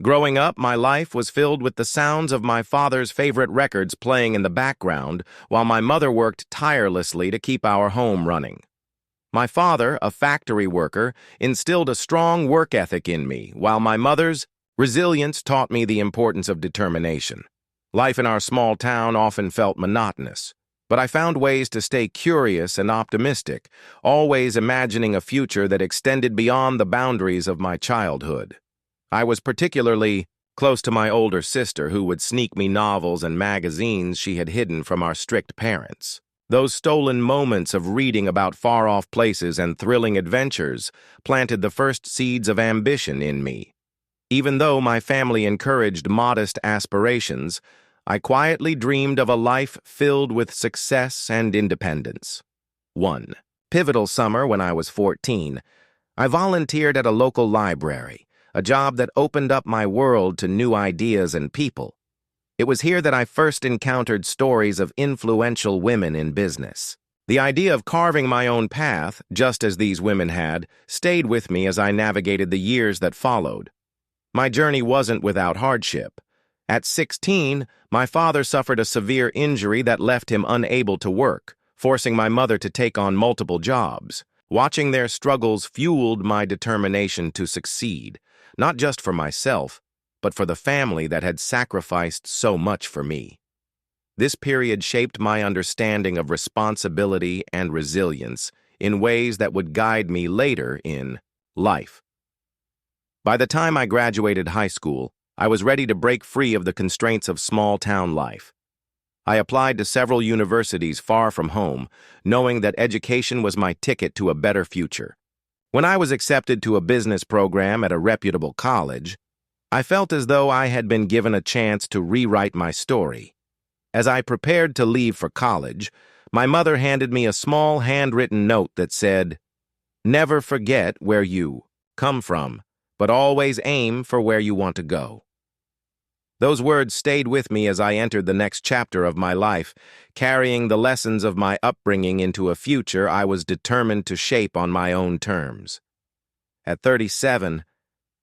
Growing up, my life was filled with the sounds of my father's favorite records playing in the background while my mother worked tirelessly to keep our home running. My father, a factory worker, instilled a strong work ethic in me, while my mother's resilience taught me the importance of determination. Life in our small town often felt monotonous, but I found ways to stay curious and optimistic, always imagining a future that extended beyond the boundaries of my childhood. I was particularly close to my older sister, who would sneak me novels and magazines she had hidden from our strict parents. Those stolen moments of reading about far-off places and thrilling adventures planted the first seeds of ambition in me. Even though my family encouraged modest aspirations, I quietly dreamed of a life filled with success and independence. One pivotal summer when I was 14, I volunteered at a local library, a job that opened up my world to new ideas and people. It was here that I first encountered stories of influential women in business. The idea of carving my own path, just as these women had, stayed with me as I navigated the years that followed. My journey wasn't without hardship. At 16, my father suffered a severe injury that left him unable to work, forcing my mother to take on multiple jobs. Watching their struggles fueled my determination to succeed, not just for myself, but for the family that had sacrificed so much for me. This period shaped my understanding of responsibility and resilience in ways that would guide me later in life. By the time I graduated high school, I was ready to break free of the constraints of small-town life. I applied to several universities far from home, knowing that education was my ticket to a better future. When I was accepted to a business program at a reputable college, I felt as though I had been given a chance to rewrite my story. As I prepared to leave for college, my mother handed me a small handwritten note that said, "Never forget where you come from, but always aim for where you want to go." Those words stayed with me as I entered the next chapter of my life, carrying the lessons of my upbringing into a future I was determined to shape on my own terms. At 37,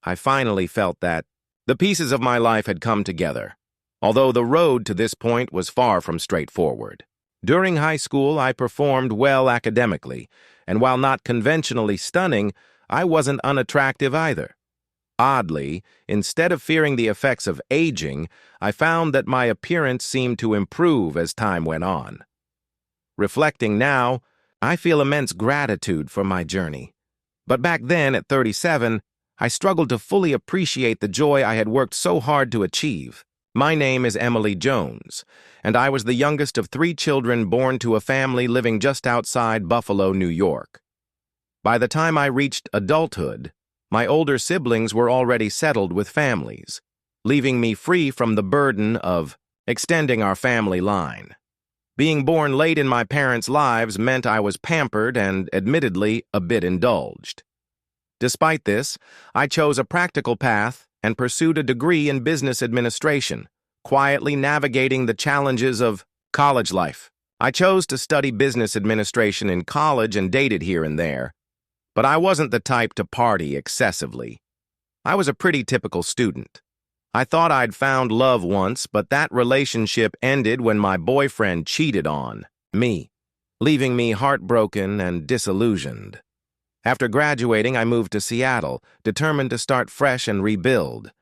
I finally felt that the pieces of my life had come together, although the road to this point was far from straightforward. During high school, I performed well academically, and while not conventionally stunning, I wasn't unattractive either. Oddly, instead of fearing the effects of aging, I found that my appearance seemed to improve as time went on. Reflecting now, I feel immense gratitude for my journey. But back then, at 37, I struggled to fully appreciate the joy I had worked so hard to achieve. My name is Emily Jones, and I was the youngest of 3 children born to a family living just outside Buffalo, New York. By the time I reached adulthood, my older siblings were already settled with families, leaving me free from the burden of extending our family line. Being born late in my parents' lives meant I was pampered and, admittedly, a bit indulged. Despite this, I chose a practical path and pursued a degree in business administration, quietly navigating the challenges of college life. I chose to study business administration in college and dated here and there, but I wasn't the type to party excessively. I was a pretty typical student. I thought I'd found love once, but that relationship ended when my boyfriend cheated on me, leaving me heartbroken and disillusioned. After graduating, I moved to Seattle, determined to start fresh and rebuild.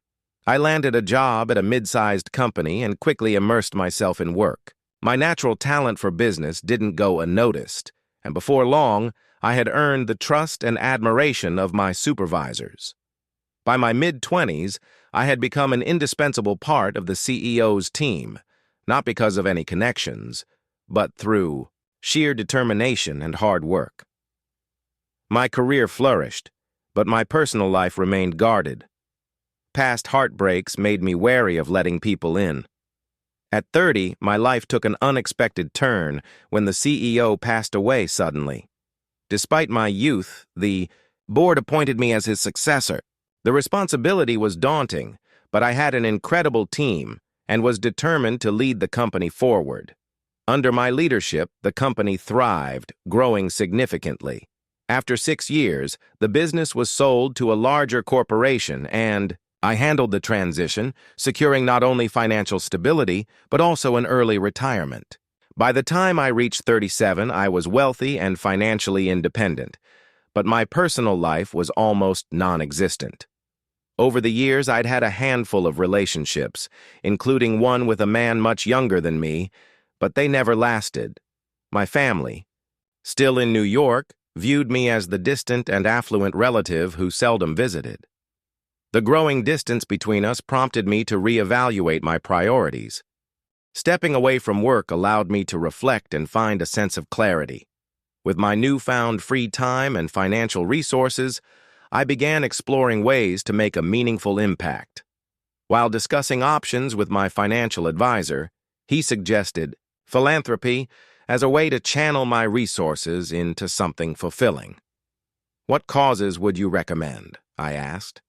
I landed a job at a mid-sized company and quickly immersed myself in work. My natural talent for business didn't go unnoticed, and before long, I had earned the trust and admiration of my supervisors. By my mid-20s, I had become an indispensable part of the CEO's team, not because of any connections, but through sheer determination and hard work. My career flourished, but my personal life remained guarded. Past heartbreaks made me wary of letting people in. At 30, my life took an unexpected turn when the CEO passed away suddenly. Despite my youth, the board appointed me as his successor. The responsibility was daunting, but I had an incredible team and was determined to lead the company forward. Under my leadership, the company thrived, growing significantly. After 6 years, the business was sold to a larger corporation and, I handled the transition, securing not only financial stability, but also an early retirement. By the time I reached 37, I was wealthy and financially independent, but my personal life was almost non-existent. Over the years, I'd had a handful of relationships, including one with a man much younger than me, but they never lasted. My family, still in New York, viewed me as the distant and affluent relative who seldom visited. The growing distance between us prompted me to reevaluate my priorities. Stepping away from work allowed me to reflect and find a sense of clarity. With my newfound free time and financial resources, I began exploring ways to make a meaningful impact. While discussing options with my financial advisor, he suggested philanthropy as a way to channel my resources into something fulfilling. "What causes would you recommend?" I asked.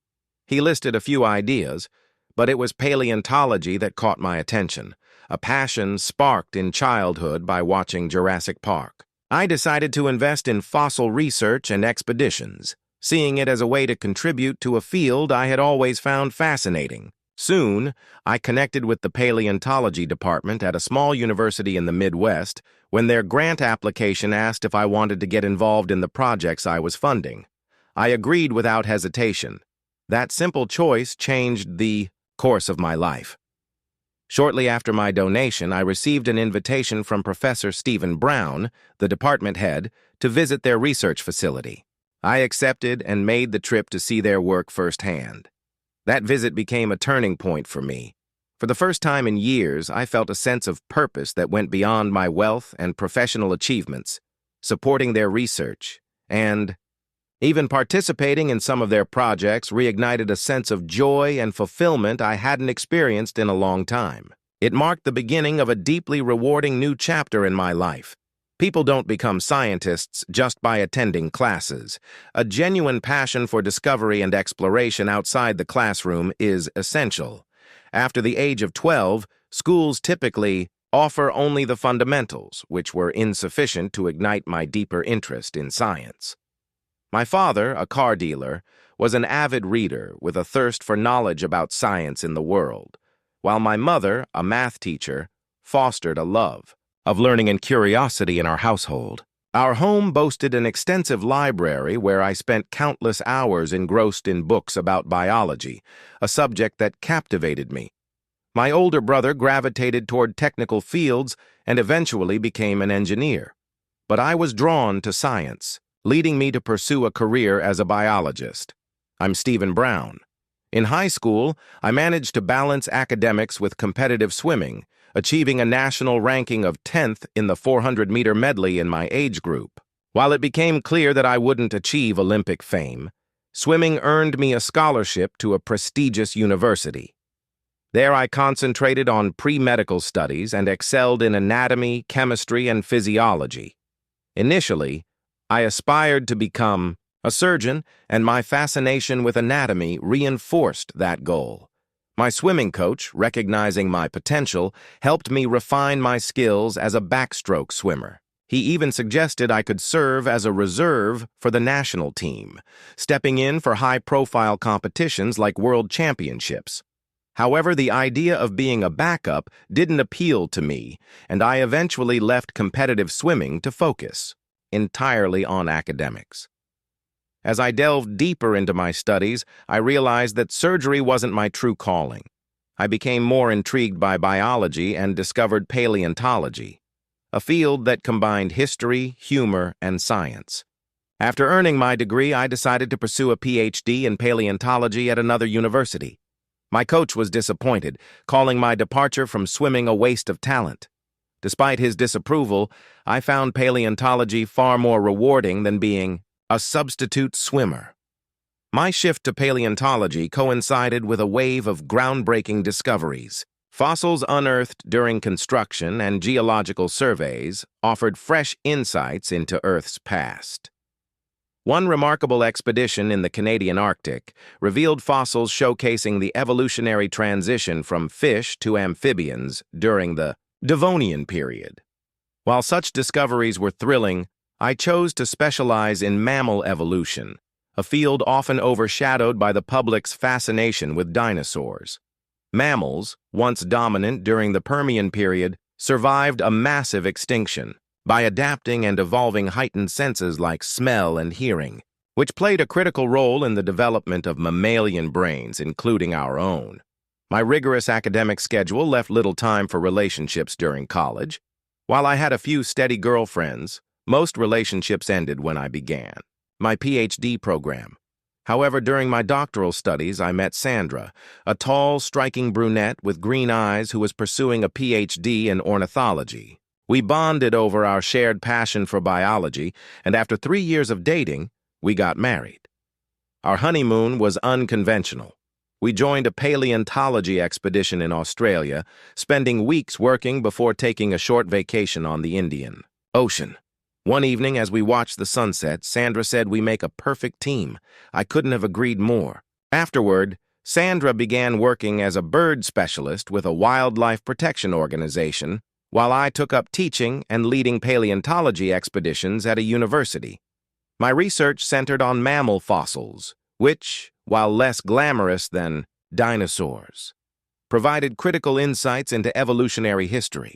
He listed a few ideas, but it was paleontology that caught my attention, a passion sparked in childhood by watching Jurassic Park. I decided to invest in fossil research and expeditions, seeing it as a way to contribute to a field I had always found fascinating. Soon, I connected with the paleontology department at a small university in the Midwest when their grant application asked if I wanted to get involved in the projects I was funding. I agreed without hesitation. That simple choice changed the course of my life. Shortly after my donation, I received an invitation from Professor Stephen Brown, the department head, to visit their research facility. I accepted and made the trip to see their work firsthand. That visit became a turning point for me. For the first time in years, I felt a sense of purpose that went beyond my wealth and professional achievements, supporting their research, and even participating in some of their projects reignited a sense of joy and fulfillment I hadn't experienced in a long time. It marked the beginning of a deeply rewarding new chapter in my life. People don't become scientists just by attending classes. A genuine passion for discovery and exploration outside the classroom is essential. After the age of 12, schools typically offer only the fundamentals, which were insufficient to ignite my deeper interest in science. My father, a car dealer, was an avid reader with a thirst for knowledge about science in the world, while my mother, a math teacher, fostered a love of learning and curiosity in our household. Our home boasted an extensive library where I spent countless hours engrossed in books about biology, a subject that captivated me. My older brother gravitated toward technical fields and eventually became an engineer. But I was drawn to science, leading me to pursue a career as a biologist. I'm Stephen Brown. In high school, I managed to balance academics with competitive swimming, achieving a national ranking of 10th in the 400-meter medley in my age group. While it became clear that I wouldn't achieve Olympic fame, swimming earned me a scholarship to a prestigious university. There I concentrated on pre-medical studies and excelled in anatomy, chemistry, and physiology. Initially, I aspired to become a surgeon, and my fascination with anatomy reinforced that goal. My swimming coach, recognizing my potential, helped me refine my skills as a backstroke swimmer. He even suggested I could serve as a reserve for the national team, stepping in for high-profile competitions like world championships. However, the idea of being a backup didn't appeal to me, and I eventually left competitive swimming to focus entirely on academics. As I delved deeper into my studies, I realized that surgery wasn't my true calling. I became more intrigued by biology and discovered paleontology, a field that combined history, humor, and science. After earning my degree, I decided to pursue a PhD in paleontology at another university. My coach was disappointed, calling my departure from swimming a waste of talent. Despite his disapproval, I found paleontology far more rewarding than being a substitute swimmer. My shift to paleontology coincided with a wave of groundbreaking discoveries. Fossils unearthed during construction and geological surveys offered fresh insights into Earth's past. One remarkable expedition in the Canadian Arctic revealed fossils showcasing the evolutionary transition from fish to amphibians during the Devonian period. While such discoveries were thrilling, I chose to specialize in mammal evolution, a field often overshadowed by the public's fascination with dinosaurs. Mammals, once dominant during the Permian period, survived a massive extinction by adapting and evolving heightened senses like smell and hearing, which played a critical role in the development of mammalian brains, including our own. My rigorous academic schedule left little time for relationships during college. While I had a few steady girlfriends, most relationships ended when I began my PhD program. However, during my doctoral studies, I met Sandra, a tall, striking brunette with green eyes who was pursuing a PhD in ornithology. We bonded over our shared passion for biology, and after 3 years of dating, we got married. Our honeymoon was unconventional. We joined a paleontology expedition in Australia, spending weeks working before taking a short vacation on the Indian Ocean. One evening, as we watched the sunset, Sandra said we make a perfect team. I couldn't have agreed more. Afterward, Sandra began working as a bird specialist with a wildlife protection organization, while I took up teaching and leading paleontology expeditions at a university. My research centered on mammal fossils, which, while less glamorous than dinosaurs, provided critical insights into evolutionary history.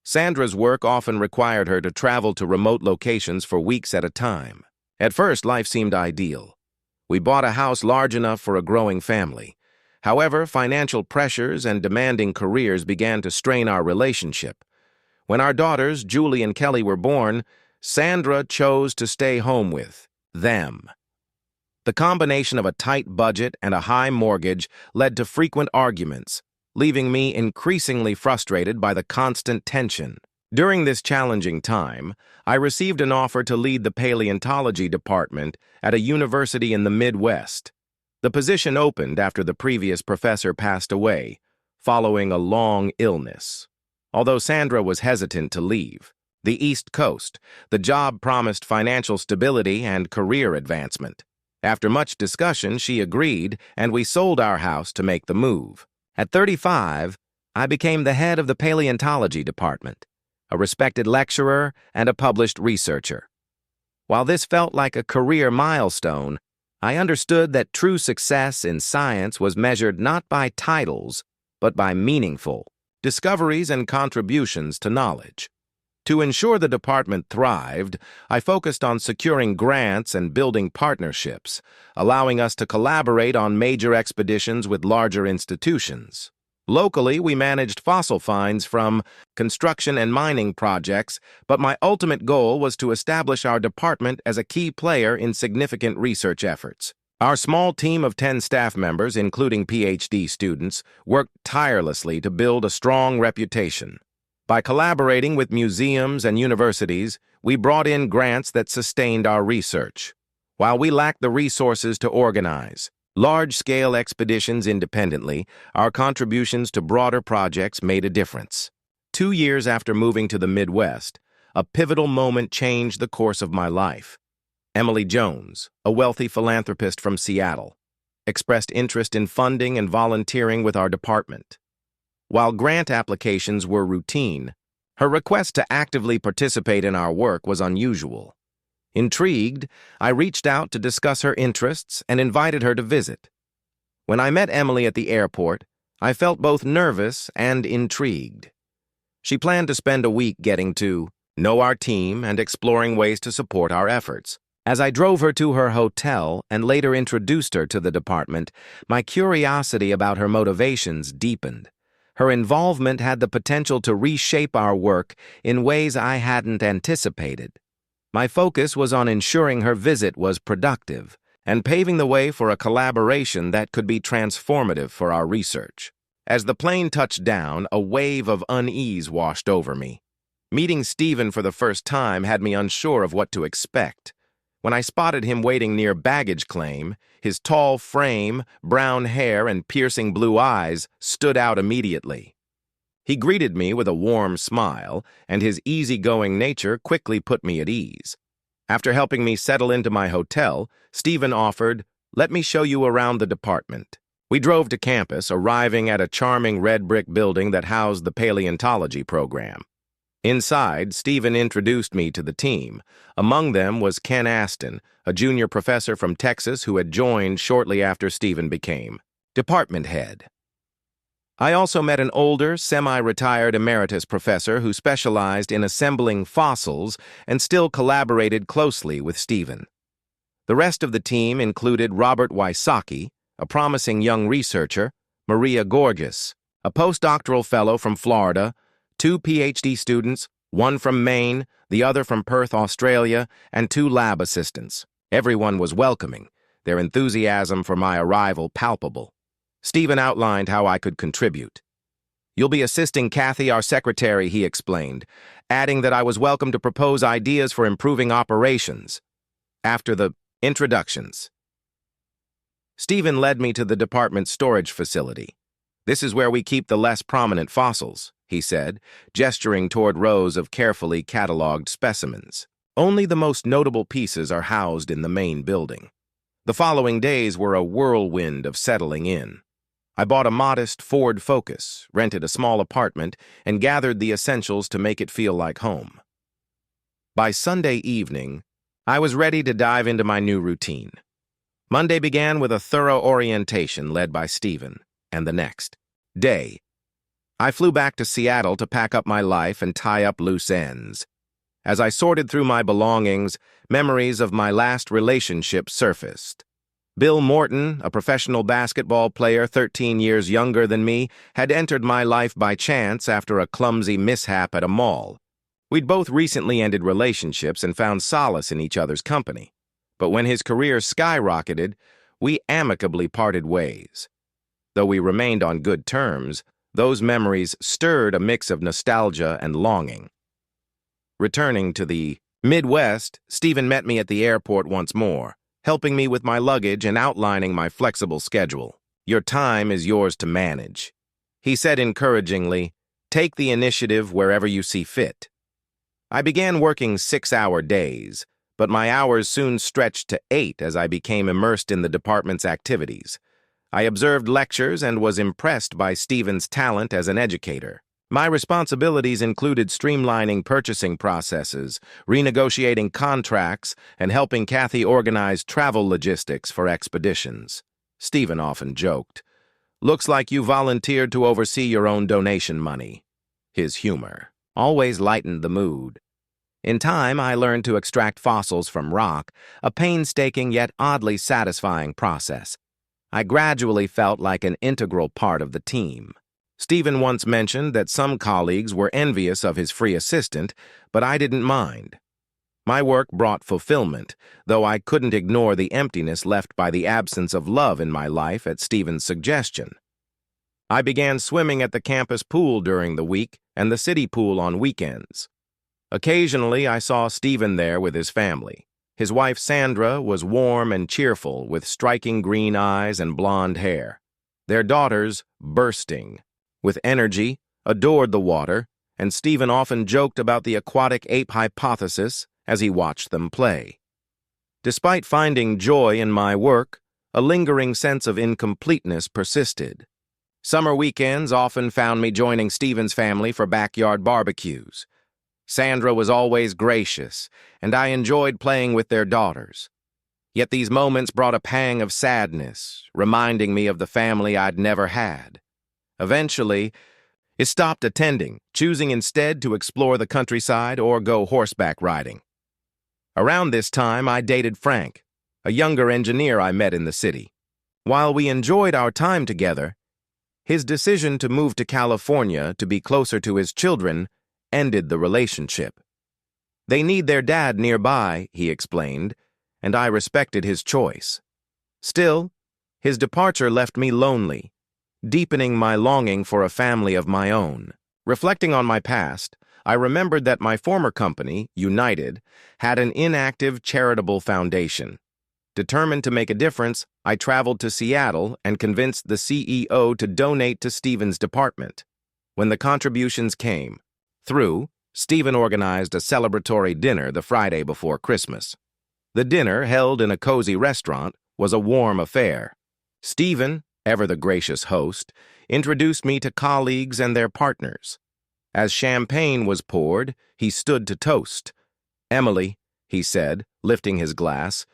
Sandra's work often required her to travel to remote locations for weeks at a time. At first, life seemed ideal. We bought a house large enough for a growing family. However, financial pressures and demanding careers began to strain our relationship. When our daughters, Julie and Kelly, were born, Sandra chose to stay home with them. The combination of a tight budget and a high mortgage led to frequent arguments, leaving me increasingly frustrated by the constant tension. During this challenging time, I received an offer to lead the paleontology department at a university in the Midwest. The position opened after the previous professor passed away, following a long illness. Although Sandra was hesitant to leave the East Coast, the job promised financial stability and career advancement. After much discussion, she agreed, and we sold our house to make the move. At 35, I became the head of the paleontology department, a respected lecturer and a published researcher. While this felt like a career milestone, I understood that true success in science was measured not by titles, but by meaningful discoveries and contributions to knowledge. To ensure the department thrived, I focused on securing grants and building partnerships, allowing us to collaborate on major expeditions with larger institutions. Locally, we managed fossil finds from construction and mining projects, but my ultimate goal was to establish our department as a key player in significant research efforts. Our small team of 10 staff members, including PhD students, worked tirelessly to build a strong reputation. By collaborating with museums and universities, we brought in grants that sustained our research. While we lacked the resources to organize large-scale expeditions independently, our contributions to broader projects made a difference. 2 years after moving to the Midwest, a pivotal moment changed the course of my life. Emily Jones, a wealthy philanthropist from Seattle, expressed interest in funding and volunteering with our department. While grant applications were routine, her request to actively participate in our work was unusual. Intrigued, I reached out to discuss her interests and invited her to visit. When I met Emily at the airport, I felt both nervous and intrigued. She planned to spend a week getting to know our team and exploring ways to support our efforts. As I drove her to her hotel and later introduced her to the department, my curiosity about her motivations deepened. Her involvement had the potential to reshape our work in ways I hadn't anticipated. My focus was on ensuring her visit was productive and paving the way for a collaboration that could be transformative for our research. As the plane touched down, a wave of unease washed over me. Meeting Stephen for the first time had me unsure of what to expect. When I spotted him waiting near baggage claim, his tall frame, brown hair, and piercing blue eyes stood out immediately. He greeted me with a warm smile, and his easygoing nature quickly put me at ease. After helping me settle into my hotel, Stephen offered, "Let me show you around the department." We drove to campus, arriving at a charming red brick building that housed the paleontology program. Inside, Stephen introduced me to the team. Among them was Ken Aston, a junior professor from Texas who had joined shortly after Stephen became department head. I also met an older, semi-retired emeritus professor who specialized in assembling fossils and still collaborated closely with Stephen. The rest of the team included Robert Wysocki, a promising young researcher, Maria Gorgas, a postdoctoral fellow from Florida, 2 PhD students, one from Maine, the other from Perth, Australia, and 2 lab assistants. Everyone was welcoming, their enthusiasm for my arrival palpable. Stephen outlined how I could contribute. "You'll be assisting Kathy, our secretary," he explained, adding that I was welcome to propose ideas for improving operations. After the introductions, Stephen led me to the department's storage facility. "This is where we keep the less prominent fossils," he said, gesturing toward rows of carefully cataloged specimens. "Only the most notable pieces are housed in the main building." The following days were a whirlwind of settling in. I bought a modest Ford Focus, rented a small apartment, and gathered the essentials to make it feel like home. By Sunday evening, I was ready to dive into my new routine. Monday began with a thorough orientation led by Stephen, and the next day, I flew back to Seattle to pack up my life and tie up loose ends. As I sorted through my belongings, memories of my last relationship surfaced. Bill Morton, a professional basketball player 13 years younger than me, had entered my life by chance after a clumsy mishap at a mall. We'd both recently ended relationships and found solace in each other's company. But when his career skyrocketed, we amicably parted ways. Though we remained on good terms, those memories stirred a mix of nostalgia and longing. Returning to the Midwest, Stephen met me at the airport once more, helping me with my luggage and outlining my flexible schedule. "Your time is yours to manage," he said encouragingly. "Take the initiative wherever you see fit." I began working 6-hour days, but my hours soon stretched to 8 as I became immersed in the department's activities. I observed lectures and was impressed by Stephen's talent as an educator. My responsibilities included streamlining purchasing processes, renegotiating contracts, and helping Kathy organize travel logistics for expeditions. Stephen often joked, "Looks like you volunteered to oversee your own donation money." His humor always lightened the mood. In time, I learned to extract fossils from rock, a painstaking yet oddly satisfying process. I gradually felt like an integral part of the team. Stephen once mentioned that some colleagues were envious of his free assistant, but I didn't mind. My work brought fulfillment, though I couldn't ignore the emptiness left by the absence of love in my life at Stephen's suggestion. I began swimming at the campus pool during the week and the city pool on weekends. Occasionally, I saw Stephen there with his family. His wife Sandra was warm and cheerful with striking green eyes and blonde hair. Their daughters, bursting with energy, adored the water, and Stephen often joked about the aquatic ape hypothesis as he watched them play. Despite finding joy in my work, a lingering sense of incompleteness persisted. Summer weekends often found me joining Stephen's family for backyard barbecues. Sandra was always gracious, and I enjoyed playing with their daughters. Yet these moments brought a pang of sadness, reminding me of the family I'd never had. Eventually, I stopped attending, choosing instead to explore the countryside or go horseback riding. Around this time, I dated Frank, a younger engineer I met in the city. While we enjoyed our time together, his decision to move to California to be closer to his children ended the relationship. "They need their dad nearby," he explained, and I respected his choice. Still, his departure left me lonely, deepening my longing for a family of my own. Reflecting on my past, I remembered that my former company, United, had an inactive charitable foundation. Determined to make a difference, I traveled to Seattle and convinced the CEO to donate to Stephen's department. When the contributions came through, Stephen organized a celebratory dinner the Friday before Christmas. The dinner, held in a cozy restaurant, was a warm affair. Stephen, ever the gracious host, introduced me to colleagues and their partners. As champagne was poured, he stood to toast. "Emily," he said, lifting his glass,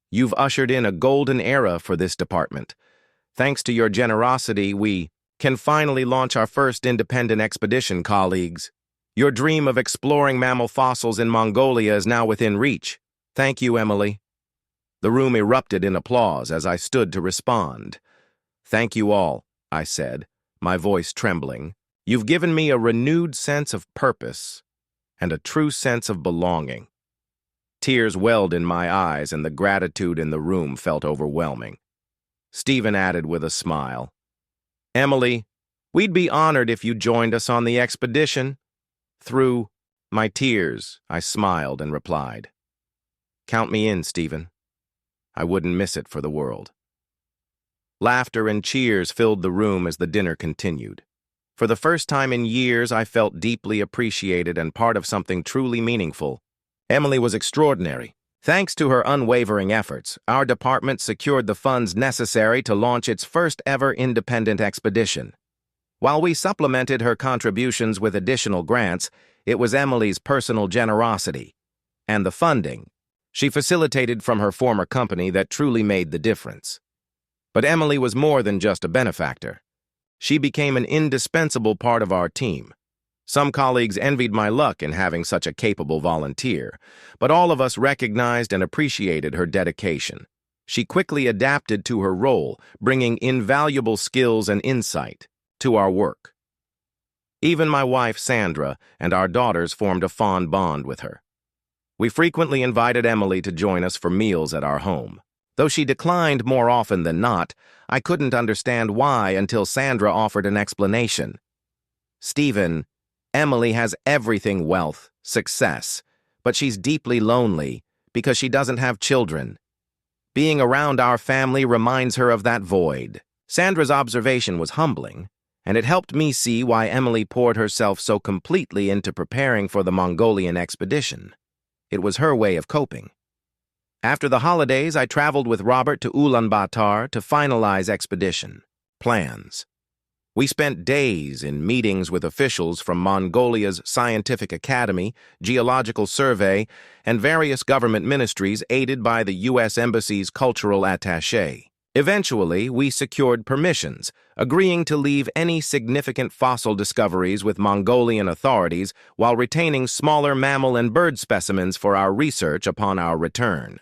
"you've ushered in a golden era for this department. Thanks to your generosity, we can finally launch our first independent expedition, colleagues. Your dream of exploring mammal fossils in Mongolia is now within reach. Thank you, Emily." The room erupted in applause as I stood to respond. "Thank you all," I said, my voice trembling. "You've given me a renewed sense of purpose and a true sense of belonging." Tears welled in my eyes and the gratitude in the room felt overwhelming. Stephen added with a smile, "Emily, we'd be honored if you joined us on the expedition." Through my tears, I smiled and replied, "Count me in, Stephen. I wouldn't miss it for the world." Laughter and cheers filled the room as the dinner continued. For the first time in years, I felt deeply appreciated and part of something truly meaningful. Emily was extraordinary. Thanks to her unwavering efforts, our department secured the funds necessary to launch its first-ever independent expedition. While we supplemented her contributions with additional grants, it was Emily's personal generosity and the funding she facilitated from her former company that truly made the difference. But Emily was more than just a benefactor. She became an indispensable part of our team. Some colleagues envied my luck in having such a capable volunteer, but all of us recognized and appreciated her dedication. She quickly adapted to her role, bringing invaluable skills and insight to our work. Even my wife, Sandra, and our daughters formed a fond bond with her. We frequently invited Emily to join us for meals at our home. Though she declined more often than not, I couldn't understand why until Sandra offered an explanation. "Stephen, Emily has everything: wealth, success, but she's deeply lonely because she doesn't have children. Being around our family reminds her of that void." Sandra's observation was humbling, and it helped me see why Emily poured herself so completely into preparing for the Mongolian expedition. It was her way of coping. After the holidays, I traveled with Robert to Ulaanbaatar to finalize expedition plans. We spent days in meetings with officials from Mongolia's Scientific Academy, Geological Survey, and various government ministries aided by the U.S. Embassy's cultural attaché. Eventually, we secured permissions, agreeing to leave any significant fossil discoveries with Mongolian authorities while retaining smaller mammal and bird specimens for our research upon our return.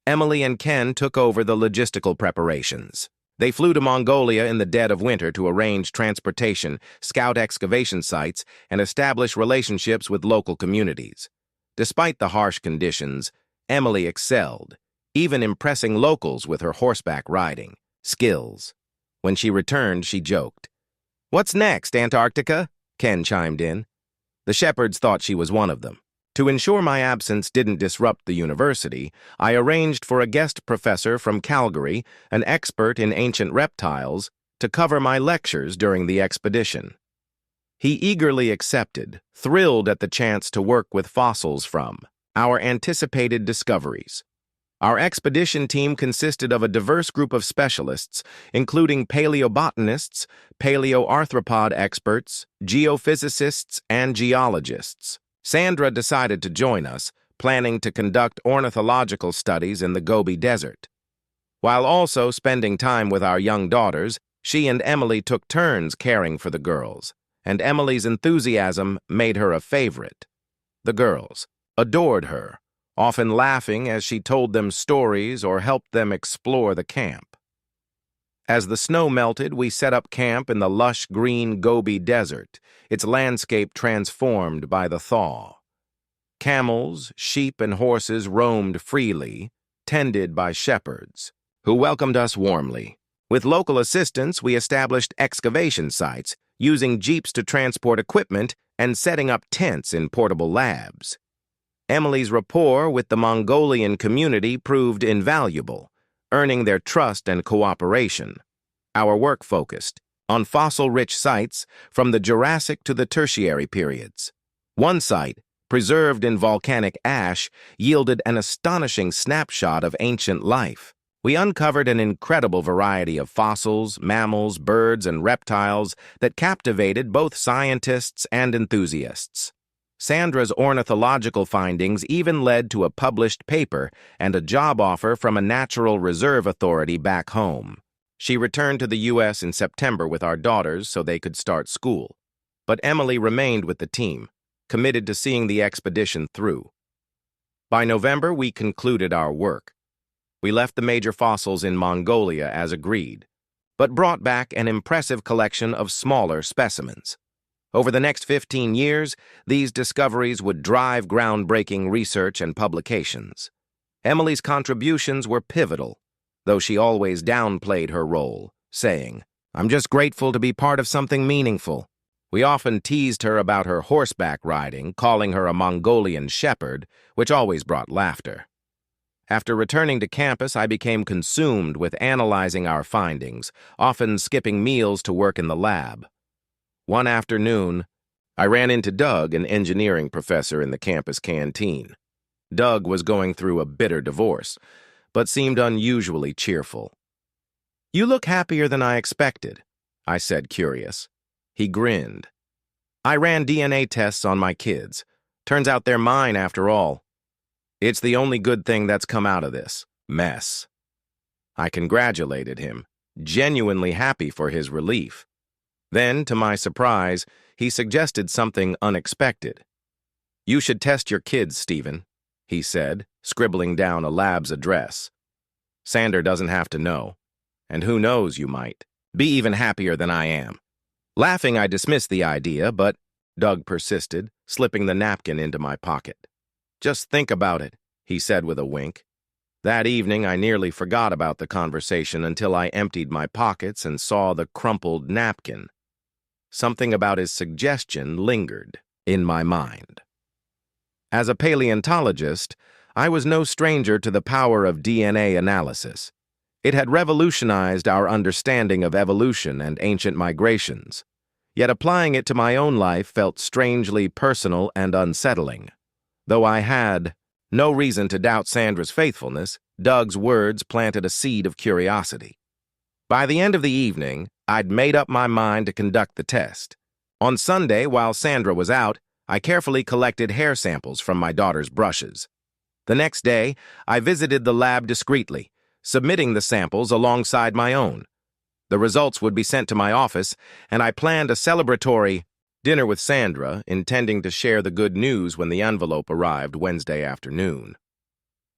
Emily and Ken took over the logistical preparations. They flew to Mongolia in the dead of winter to arrange transportation, scout excavation sites, and establish relationships with local communities. Despite the harsh conditions, Emily excelled, even impressing locals with her horseback riding skills. When she returned, she joked, "What's next, Antarctica?" Ken chimed in. The shepherds thought she was one of them. To ensure my absence didn't disrupt the university, I arranged for a guest professor from Calgary, an expert in ancient reptiles, to cover my lectures during the expedition. He eagerly accepted, thrilled at the chance to work with fossils from our anticipated discoveries. Our expedition team consisted of a diverse group of specialists, including paleobotanists, paleoarthropod experts, geophysicists, and geologists. Sandra decided to join us, planning to conduct ornithological studies in the Gobi Desert. While also spending time with our young daughters, she and Emily took turns caring for the girls, and Emily's enthusiasm made her a favorite. The girls adored her, often laughing as she told them stories or helped them explore the camp. As the snow melted, we set up camp in the lush green Gobi Desert, its landscape transformed by the thaw. Camels, sheep, and horses roamed freely, tended by shepherds, who welcomed us warmly. With local assistance, we established excavation sites, using jeeps to transport equipment and setting up tents in portable labs. Emily's rapport with the Mongolian community proved invaluable, earning their trust and cooperation. Our work focused on fossil-rich sites from the Jurassic to the Tertiary periods. One site, preserved in volcanic ash, yielded an astonishing snapshot of ancient life. We uncovered an incredible variety of fossils, mammals, birds, and reptiles that captivated both scientists and enthusiasts. Sandra's ornithological findings even led to a published paper and a job offer from a natural reserve authority back home. She returned to the U.S. in September with our daughters so they could start school. But Emily remained with the team, committed to seeing the expedition through. By November, we concluded our work. We left the major fossils in Mongolia as agreed, but brought back an impressive collection of smaller specimens. Over the next 15 years, these discoveries would drive groundbreaking research and publications. Emily's contributions were pivotal, though she always downplayed her role, saying, "I'm just grateful to be part of something meaningful." We often teased her about her horseback riding, calling her a Mongolian shepherd, which always brought laughter. After returning to campus, I became consumed with analyzing our findings, often skipping meals to work in the lab. One afternoon, I ran into Doug, an engineering professor in the campus canteen. Doug was going through a bitter divorce, but seemed unusually cheerful. "You look happier than I expected," I said, curious. He grinned. "I ran DNA tests on my kids. Turns out they're mine after all. It's the only good thing that's come out of this mess." I congratulated him, genuinely happy for his relief. Then, to my surprise, he suggested something unexpected. "You should test your kids, Stephen," he said, scribbling down a lab's address. "Sandra doesn't have to know. And who knows, you might be even happier than I am." Laughing, I dismissed the idea, but Doug persisted, slipping the napkin into my pocket. "Just think about it," he said with a wink. That evening, I nearly forgot about the conversation until I emptied my pockets and saw the crumpled napkin. Something about his suggestion lingered in my mind. As a paleontologist, I was no stranger to the power of DNA analysis. It had revolutionized our understanding of evolution and ancient migrations. Yet applying it to my own life felt strangely personal and unsettling. Though I had no reason to doubt Sandra's faithfulness, Doug's words planted a seed of curiosity. By the end of the evening, I'd made up my mind to conduct the test. On Sunday, while Sandra was out, I carefully collected hair samples from my daughter's brushes. The next day, I visited the lab discreetly, submitting the samples alongside my own. The results would be sent to my office, and I planned a celebratory dinner with Sandra, intending to share the good news when the envelope arrived Wednesday afternoon.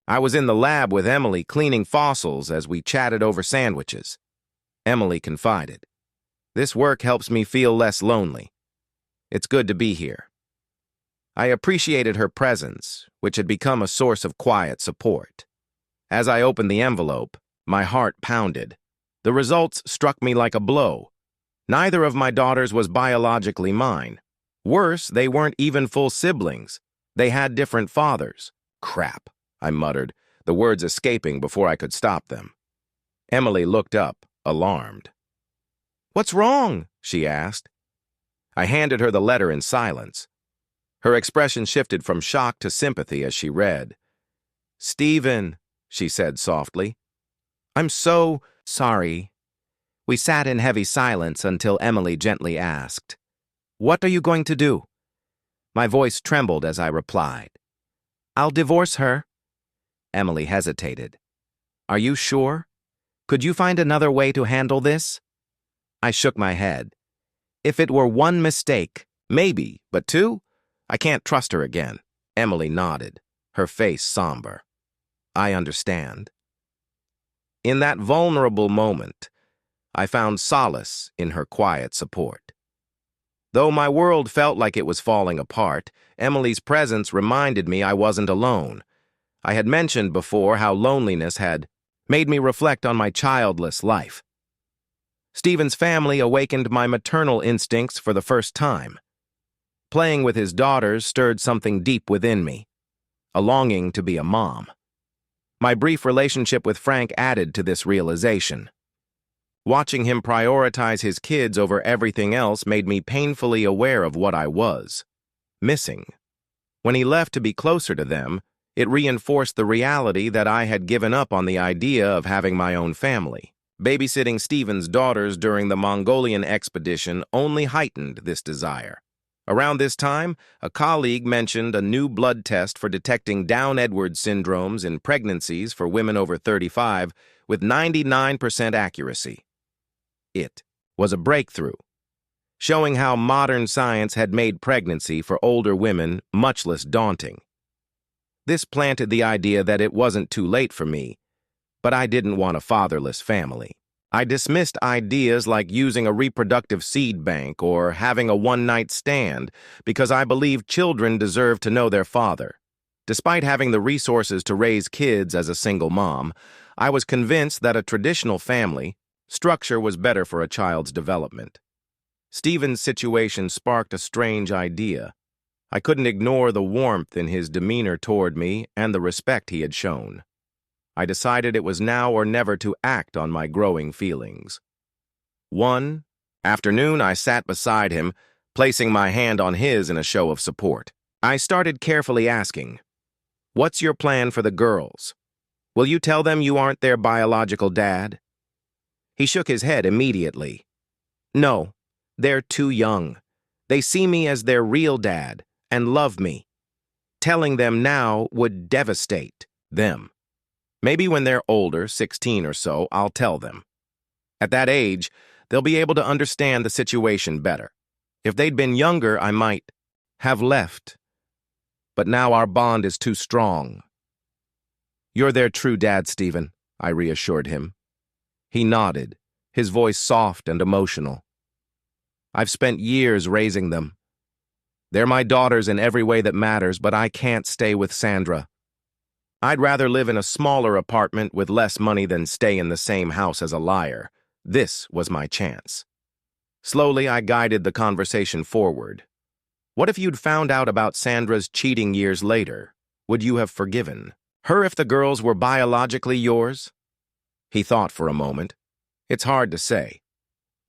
I was in the lab with Emily cleaning fossils as we chatted over sandwiches. Emily confided, "This work helps me feel less lonely. It's good to be here." I appreciated her presence, which had become a source of quiet support. As I opened the envelope, my heart pounded. The results struck me like a blow. Neither of my daughters was biologically mine. Worse, they weren't even full siblings. They had different fathers. "Crap," I muttered, the words escaping before I could stop them. Emily looked up, alarmed. "What's wrong?" she asked. I handed her the letter in silence. Her expression shifted from shock to sympathy as she read. "Stephen," she said softly, "I'm so sorry." We sat in heavy silence until Emily gently asked, "What are you going to do?" My voice trembled as I replied, "I'll divorce her." Emily hesitated. "Are you sure? Could you find another way to handle this?" I shook my head. "If it were one mistake, maybe, but two? I can't trust her again." Emily nodded, her face somber. "I understand." In that vulnerable moment, I found solace in her quiet support. Though my world felt like it was falling apart, Emily's presence reminded me I wasn't alone. I had mentioned before how loneliness had made me reflect on my childless life. Stephen's family awakened my maternal instincts for the first time. Playing with his daughters stirred something deep within me, a longing to be a mom. My brief relationship with Frank added to this realization. Watching him prioritize his kids over everything else made me painfully aware of what I was missing. When he left to be closer to them, It reinforced the reality that I had given up on the idea of having my own family. Babysitting Stephen's daughters during the Mongolian expedition only heightened this desire. Around this time, a colleague mentioned a new blood test for detecting Down-Edwards syndromes in pregnancies for women over 35 with 99% accuracy. It was a breakthrough, showing how modern science had made pregnancy for older women much less daunting. This planted the idea that it wasn't too late for me, but I didn't want a fatherless family. I dismissed ideas like using a reproductive seed bank or having a one-night stand because I believed children deserve to know their father. Despite having the resources to raise kids as a single mom, I was convinced that a traditional family structure was better for a child's development. Stephen's situation sparked a strange idea. I couldn't ignore the warmth in his demeanor toward me and the respect he had shown. I decided it was now or never to act on my growing feelings. One afternoon, I sat beside him, placing my hand on his in a show of support. I started carefully asking, "What's your plan for the girls? Will you tell them you aren't their biological dad?" He shook his head immediately. "No, they're too young. They see me as their real dad and love me. Telling them now would devastate them. Maybe when they're older, 16 or so, I'll tell them. At that age, they'll be able to understand the situation better. If they'd been younger, I might have left. But now our bond is too strong." "You're their true dad, Stephen," I reassured him. He nodded, his voice soft and emotional. "I've spent years raising them. They're my daughters in every way that matters, but I can't stay with Sandra. I'd rather live in a smaller apartment with less money than stay in the same house as a liar. This was my chance." Slowly, I guided the conversation forward. "What if you'd found out about Sandra's cheating years later? Would you have forgiven her if the girls were biologically yours?" He thought for a moment. "It's hard to say.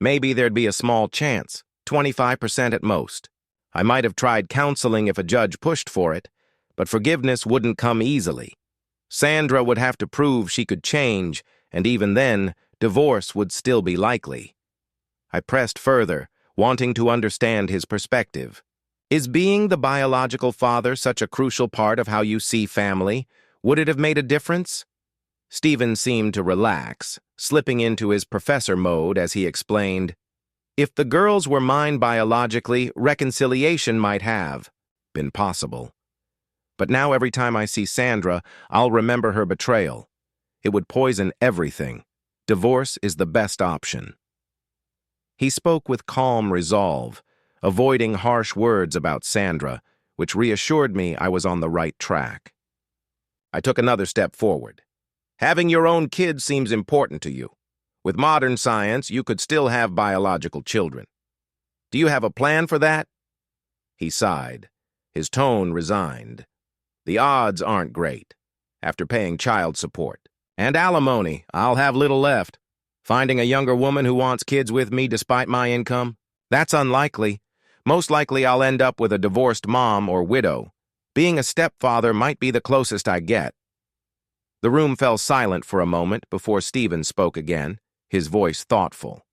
Maybe there'd be a small chance, 25% at most. I might have tried counseling if a judge pushed for it, but forgiveness wouldn't come easily. Sandra would have to prove she could change, and even then, divorce would still be likely." I pressed further, wanting to understand his perspective. "Is being the biological father such a crucial part of how you see family? Would it have made a difference?" Stephen seemed to relax, slipping into his professor mode as he explained, "If the girls were mine biologically, reconciliation might have been possible. But now every time I see Sandra, I'll remember her betrayal. It would poison everything. Divorce is the best option." He spoke with calm resolve, avoiding harsh words about Sandra, which reassured me I was on the right track. I took another step forward. "Having your own kids seems important to you. With modern science, you could still have biological children. Do you have a plan for that?" He sighed, his tone resigned. "The odds aren't great. After paying child support and alimony, I'll have little left. Finding a younger woman who wants kids with me despite my income? That's unlikely. Most likely I'll end up with a divorced mom or widow. Being a stepfather might be the closest I get." The room fell silent for a moment before Stephen spoke again, his voice thoughtful.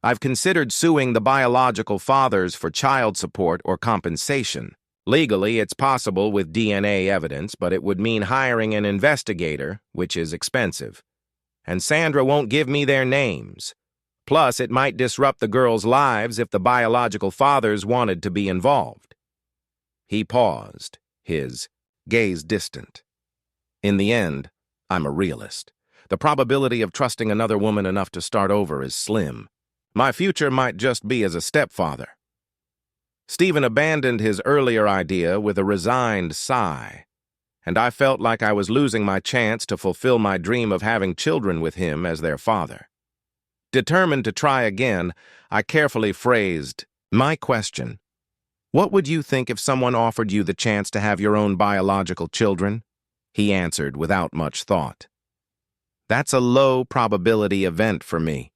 "I've considered suing the biological fathers for child support or compensation. Legally, it's possible with DNA evidence, but it would mean hiring an investigator, which is expensive. And Sandra won't give me their names. Plus, it might disrupt the girls' lives if the biological fathers wanted to be involved." He paused, his gaze distant. "In the end, I'm a realist. The probability of trusting another woman enough to start over is slim. My future might just be as a stepfather." Stephen abandoned his earlier idea with a resigned sigh, and I felt like I was losing my chance to fulfill my dream of having children with him as their father. Determined to try again, I carefully phrased my question. "What would you think if someone offered you the chance to have your own biological children?" He answered without much thought. "That's a low-probability event for me."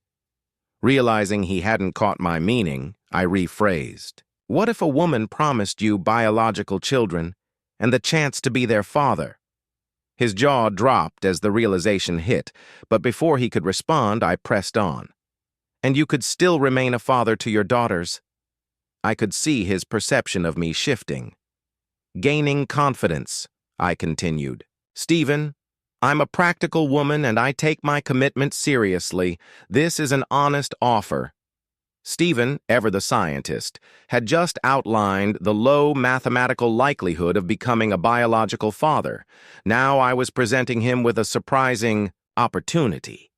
Realizing he hadn't caught my meaning, I rephrased. "What if a woman promised you biological children and the chance to be their father. His jaw dropped as the realization hit, but before he could respond, I pressed on. And you could still remain a father to your daughters. I could see his perception of me shifting. Gaining confidence, I continued. Stephen, I'm a practical woman and I take my commitment seriously. This is an honest offer. Stephen, ever the scientist, had just outlined the low mathematical likelihood of becoming a biological father. Now I was presenting him with a surprising opportunity.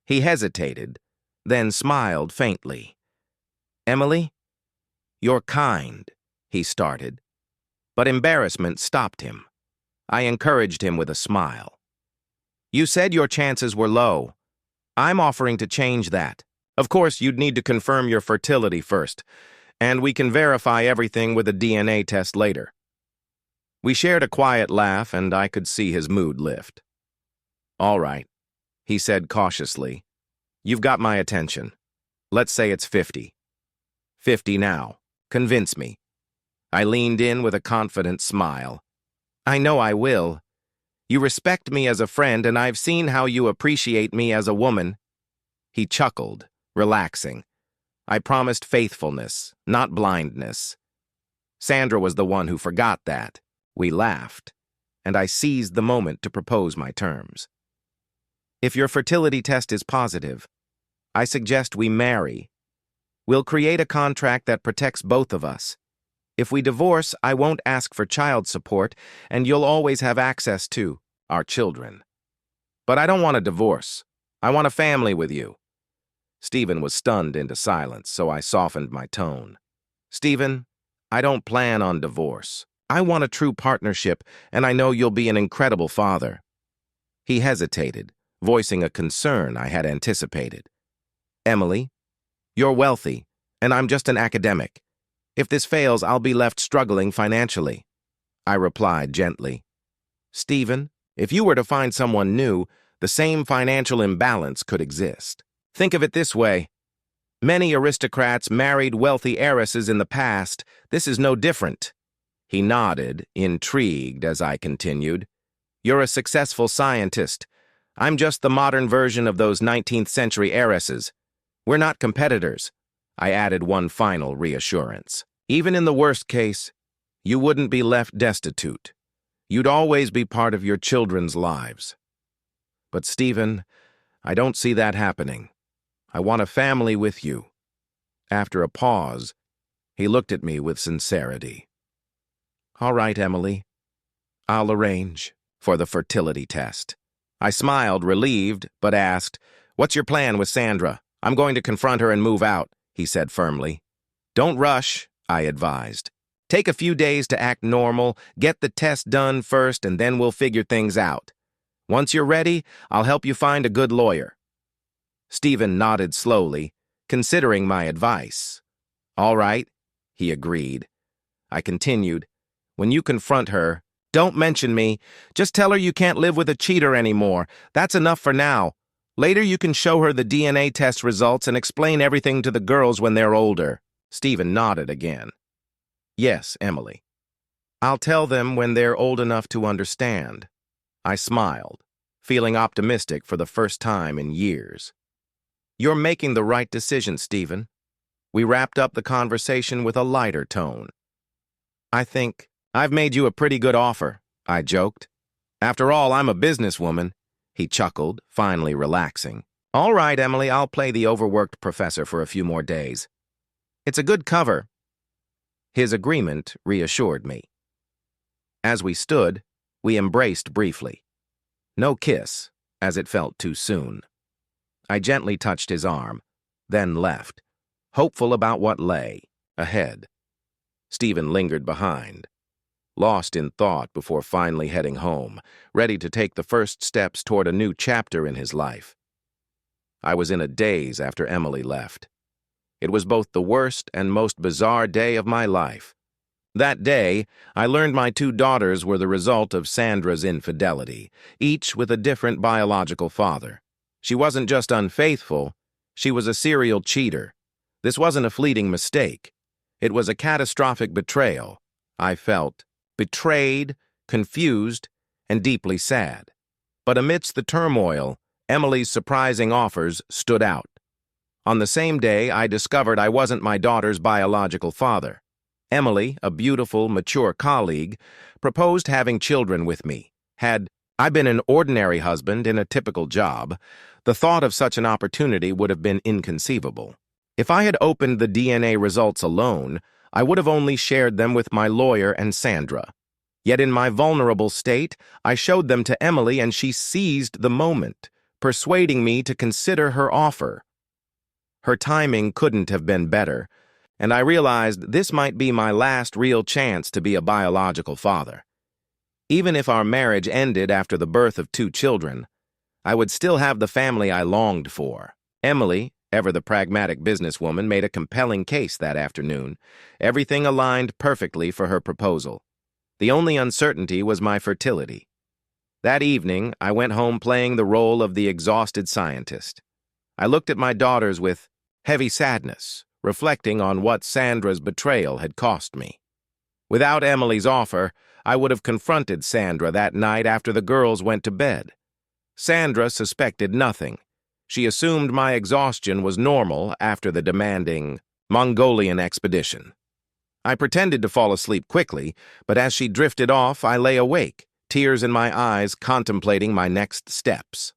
He hesitated, then smiled faintly. Emily, you're kind, he started. But embarrassment stopped him. I encouraged him with a smile. You said your chances were low. I'm offering to change that. Of course, you'd need to confirm your fertility first, and we can verify everything with a DNA test later. We shared a quiet laugh, and I could see his mood lift. All right, he said cautiously. You've got my attention. Let's say it's 50. 50 now. Convince me. I leaned in with a confident smile. I know I will. You respect me as a friend, and I've seen how you appreciate me as a woman. He chuckled, relaxing. I promised faithfulness, not blindness. Sandra was the one who forgot that. We laughed, and I seized the moment to propose my terms. If your fertility test is positive, I suggest we marry. We'll create a contract that protects both of us. If we divorce, I won't ask for child support, and you'll always have access to our children. But I don't want a divorce. I want a family with you. Stephen was stunned into silence, so I softened my tone. Stephen, I don't plan on divorce. I want a true partnership, and I know you'll be an incredible father. He hesitated, voicing a concern I had anticipated. Emily, you're wealthy, and I'm just an academic. If this fails, I'll be left struggling financially. I replied gently. Stephen, if you were to find someone new, the same financial imbalance could exist. Think of it this way. Many aristocrats married wealthy heiresses in the past. This is no different. He nodded, intrigued, as I continued. You're a successful scientist. I'm just the modern version of those 19th century heiresses. We're not competitors. I added one final reassurance. Even in the worst case, you wouldn't be left destitute. You'd always be part of your children's lives. But Stephen, I don't see that happening. I want a family with you. After a pause, he looked at me with sincerity. All right, Emily. I'll arrange for the fertility test. I smiled, relieved, but asked, What's your plan with Sandra? I'm going to confront her and move out, he said firmly. Don't rush, I advised. Take a few days to act normal, get the test done first, and then we'll figure things out. Once you're ready, I'll help you find a good lawyer. Stephen nodded slowly, considering my advice. All right, he agreed. I continued, when you confront her, don't mention me. Just tell her you can't live with a cheater anymore. That's enough for now. Later you can show her the DNA test results and explain everything to the girls when they're older. Stephen nodded again. Yes, Emily. I'll tell them when they're old enough to understand. I smiled, feeling optimistic for the first time in years. You're making the right decision, Stephen. We wrapped up the conversation with a lighter tone. I think I've made you a pretty good offer, I joked. After all, I'm a businesswoman. He chuckled, finally relaxing. All right, Emily, I'll play the overworked professor for a few more days. It's a good cover. His agreement reassured me. As we stood, we embraced briefly. No kiss, as it felt too soon. I gently touched his arm, then left, hopeful about what lay ahead. Stephen lingered behind, lost in thought before finally heading home, ready to take the first steps toward a new chapter in his life. I was in a daze after Emily left. It was both the worst and most bizarre day of my life. That day, I learned my two daughters were the result of Sandra's infidelity, each with a different biological father. She wasn't just unfaithful, she was a serial cheater. This wasn't a fleeting mistake. It was a catastrophic betrayal. I felt betrayed, confused, and deeply sad. But amidst the turmoil, Emily's surprising offers stood out. On the same day, I discovered I wasn't my daughter's biological father. Emily, a beautiful, mature colleague, proposed having children with me. Had I been an ordinary husband in a typical job, the thought of such an opportunity would have been inconceivable. If I had opened the DNA results alone, I would have only shared them with my lawyer and Sandra. Yet in my vulnerable state, I showed them to Emily and she seized the moment, persuading me to consider her offer. Her timing couldn't have been better, and I realized this might be my last real chance to be a biological father. Even if our marriage ended after the birth of 2 children, I would still have the family I longed for. Emily, ever the pragmatic businesswoman, made a compelling case that afternoon. Everything aligned perfectly for her proposal. The only uncertainty was my fertility. That evening, I went home playing the role of the exhausted scientist. I looked at my daughters with heavy sadness, reflecting on what Sandra's betrayal had cost me. Without Emily's offer, I would have confronted Sandra that night after the girls went to bed. Sandra suspected nothing. She assumed my exhaustion was normal after the demanding Mongolian expedition. I pretended to fall asleep quickly, but as she drifted off, I lay awake, tears in my eyes, contemplating my next steps.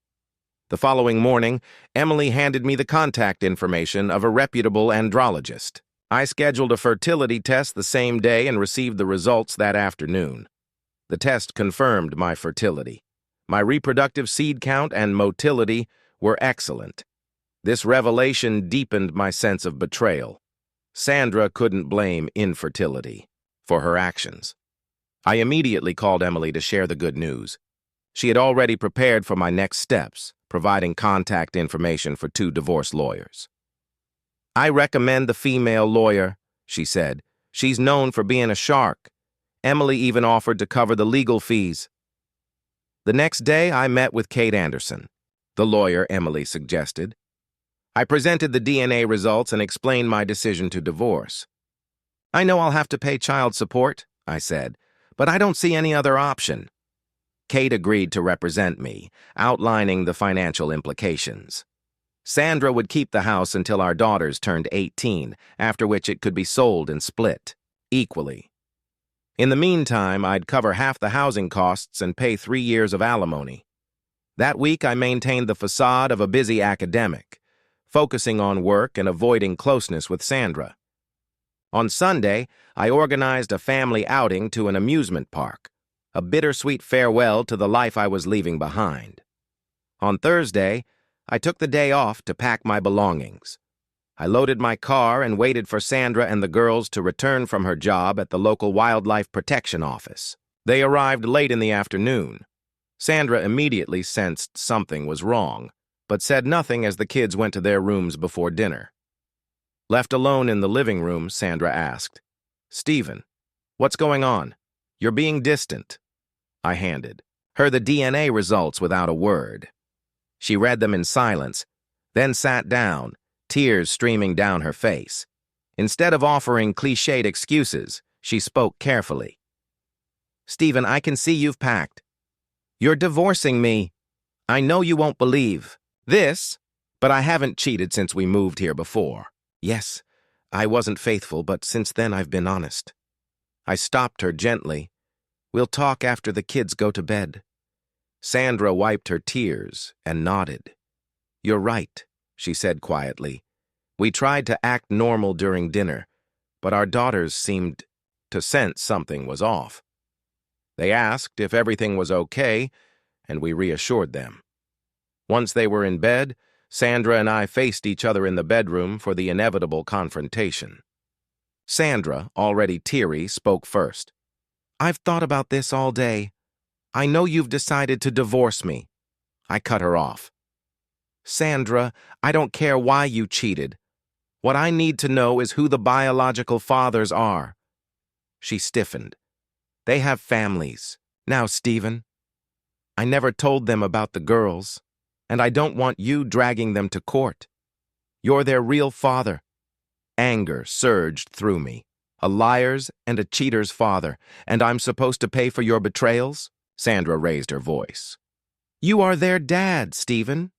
The following morning, Emily handed me the contact information of a reputable andrologist. I scheduled a fertility test the same day and received the results that afternoon. The test confirmed my fertility. My reproductive seed count and motility were excellent. This revelation deepened my sense of betrayal. Sandra couldn't blame infertility for her actions. I immediately called Emily to share the good news. She had already prepared for my next steps, providing contact information for 2 divorce lawyers. "I recommend the female lawyer," she said. "She's known for being a shark." Emily even offered to cover the legal fees. The next day, I met with Kate Anderson, the lawyer Emily suggested. I presented the DNA results and explained my decision to divorce. "I know I'll have to pay child support," I said, "but I don't see any other option." Kate agreed to represent me, outlining the financial implications. Sandra would keep the house until our daughters turned 18, after which it could be sold and split equally. In the meantime, I'd cover half the housing costs and pay 3 years of alimony. That week, I maintained the facade of a busy academic, focusing on work and avoiding closeness with Sandra. On Sunday, I organized a family outing to an amusement park, a bittersweet farewell to the life I was leaving behind. On Thursday, I took the day off to pack my belongings. I loaded my car and waited for Sandra and the girls to return from her job at the local wildlife protection office. They arrived late in the afternoon. Sandra immediately sensed something was wrong, but said nothing as the kids went to their rooms before dinner. Left alone in the living room, Sandra asked, "Stephen, what's going on? You're being distant." I handed her the DNA results without a word. She read them in silence, then sat down, tears streaming down her face. Instead of offering cliched excuses, she spoke carefully. "Stephen, I can see you've packed. You're divorcing me. I know you won't believe this, but I haven't cheated since we moved here before. Yes, I wasn't faithful, but since then I've been honest." I stopped her gently. "We'll talk after the kids go to bed." Sandra wiped her tears and nodded. "You're right," she said quietly. "We tried to act normal during dinner, but our daughters seemed to sense something was off. They asked if everything was okay, and we reassured them." Once they were in bed, Sandra and I faced each other in the bedroom for the inevitable confrontation. Sandra, already teary, spoke first. "I've thought about this all day. I know you've decided to divorce me." I cut her off. "Sandra, I don't care why you cheated. What I need to know is who the biological fathers are." She stiffened. "They have families. Now, Stephen, I never told them about the girls, and I don't want you dragging them to court. You're their real father." Anger surged through me. a liar's and a cheater's father, and I'm supposed to pay for your betrayals? Sandra raised her voice. You are their dad, Stephen.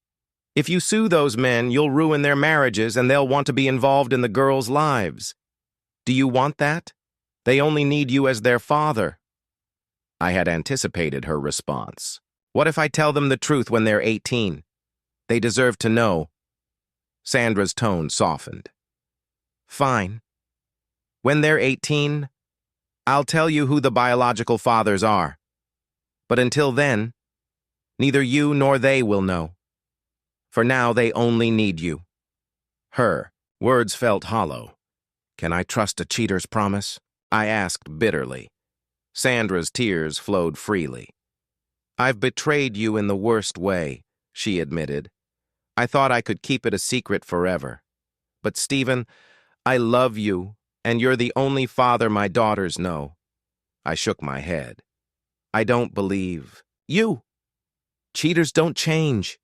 If you sue those men, you'll ruin their marriages and they'll want to be involved in the girls' lives. Do you want that? They only need you as their father. I had anticipated her response. What if I tell them the truth when they're 18? They deserve to know. Sandra's tone softened. Fine. When they're 18, I'll tell you who the biological fathers are. But until then, neither you nor they will know. For now, they only need you. Her words felt hollow. Can I trust a cheater's promise? I asked bitterly. Sandra's tears flowed freely. I've betrayed you in the worst way, she admitted. I thought I could keep it a secret forever. But Stephen, I love you, and you're the only father my daughters know. I shook my head. I don't believe you. Cheaters don't change.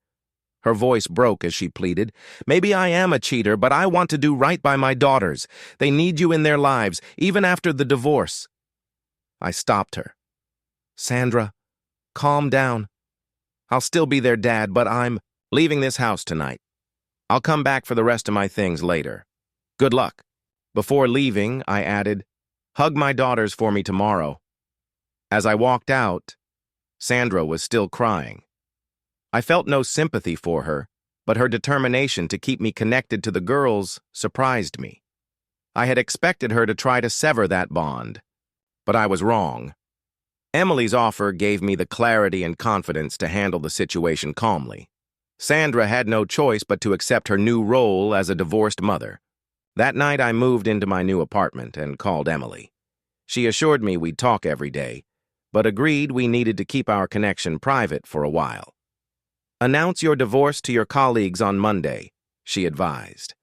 Her voice broke as she pleaded. Maybe I am a cheater, but I want to do right by my daughters. They need you in their lives, even after the divorce. I stopped her. Sandra, calm down. I'll still be their dad, but I'm leaving this house tonight. I'll come back for the rest of my things later. Good luck. Before leaving, I added, hug my daughters for me tomorrow. As I walked out, Sandra was still crying. I felt no sympathy for her, but her determination to keep me connected to the girls surprised me. I had expected her to try to sever that bond, but I was wrong. Emily's offer gave me the clarity and confidence to handle the situation calmly. Sandra had no choice but to accept her new role as a divorced mother. That night I moved into my new apartment and called Emily. She assured me we'd talk every day, but agreed we needed to keep our connection private for a while. Announce your divorce to your colleagues on Monday, she advised.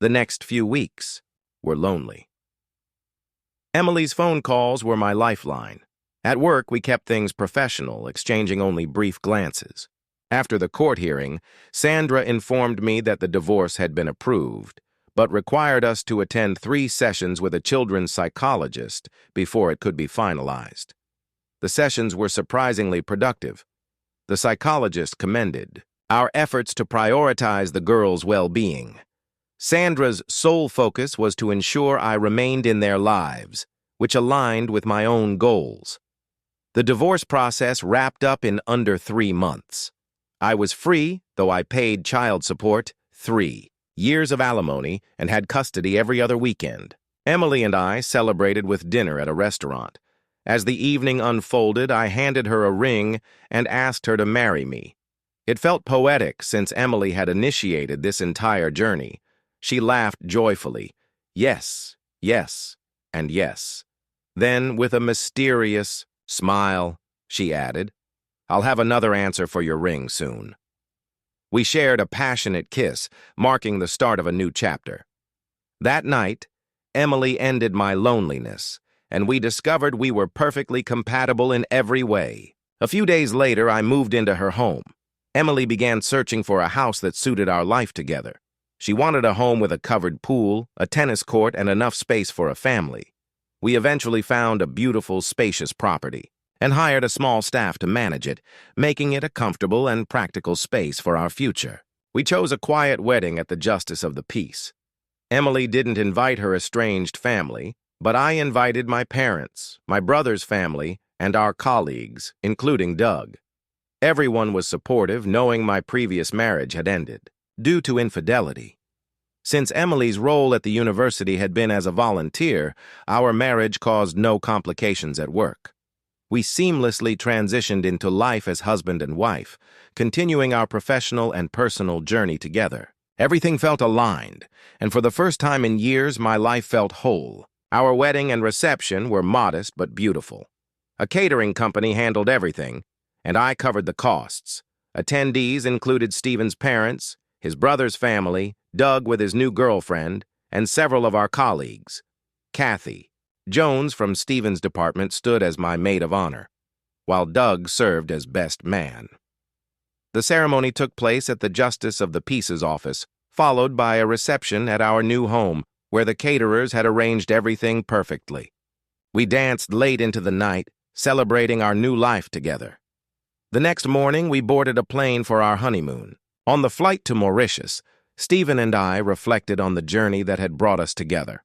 The next few weeks were lonely. Emily's phone calls were my lifeline. At work, we kept things professional, exchanging only brief glances. After the court hearing, Sandra informed me that the divorce had been approved, but required us to attend 3 sessions with a children's psychologist before it could be finalized. The sessions were surprisingly productive. The psychologist commended our efforts to prioritize the girls' well-being. Sandra's sole focus was to ensure I remained in their lives, which aligned with my own goals. The divorce process wrapped up in under 3 months. I was free, though I paid child support 3 years of alimony and had custody every other weekend. Emily and I celebrated with dinner at a restaurant. As the evening unfolded, I handed her a ring and asked her to marry me. It felt poetic since Emily had initiated this entire journey. She laughed joyfully. Yes, yes, and yes. Then, with a mysterious smile, she added, I'll have another answer for your ring soon. We shared a passionate kiss, marking the start of a new chapter. That night, Emily ended my loneliness, and we discovered we were perfectly compatible in every way. A few days later, I moved into her home. Emily began searching for a house that suited our life together. She wanted a home with a covered pool, a tennis court, and enough space for a family. We eventually found a beautiful, spacious property and hired a small staff to manage it, making it a comfortable and practical space for our future. We chose a quiet wedding at the Justice of the Peace. Emily didn't invite her estranged family, but I invited my parents, my brother's family, and our colleagues, including Doug. Everyone was supportive, knowing my previous marriage had ended, due to infidelity. Since Emily's role at the university had been as a volunteer, our marriage caused no complications at work. We seamlessly transitioned into life as husband and wife, continuing our professional and personal journey together. Everything felt aligned, and for the first time in years, my life felt whole. Our wedding and reception were modest but beautiful. A catering company handled everything, and I covered the costs. Attendees included Stephen's parents, his brother's family, Doug with his new girlfriend, and several of our colleagues. Kathy Jones from Stephen's department stood as my maid of honor, while Doug served as best man. The ceremony took place at the Justice of the Peace's office, followed by a reception at our new home, where the caterers had arranged everything perfectly. We danced late into the night, celebrating our new life together. The next morning, we boarded a plane for our honeymoon. On the flight to Mauritius, Stephen and I reflected on the journey that had brought us together.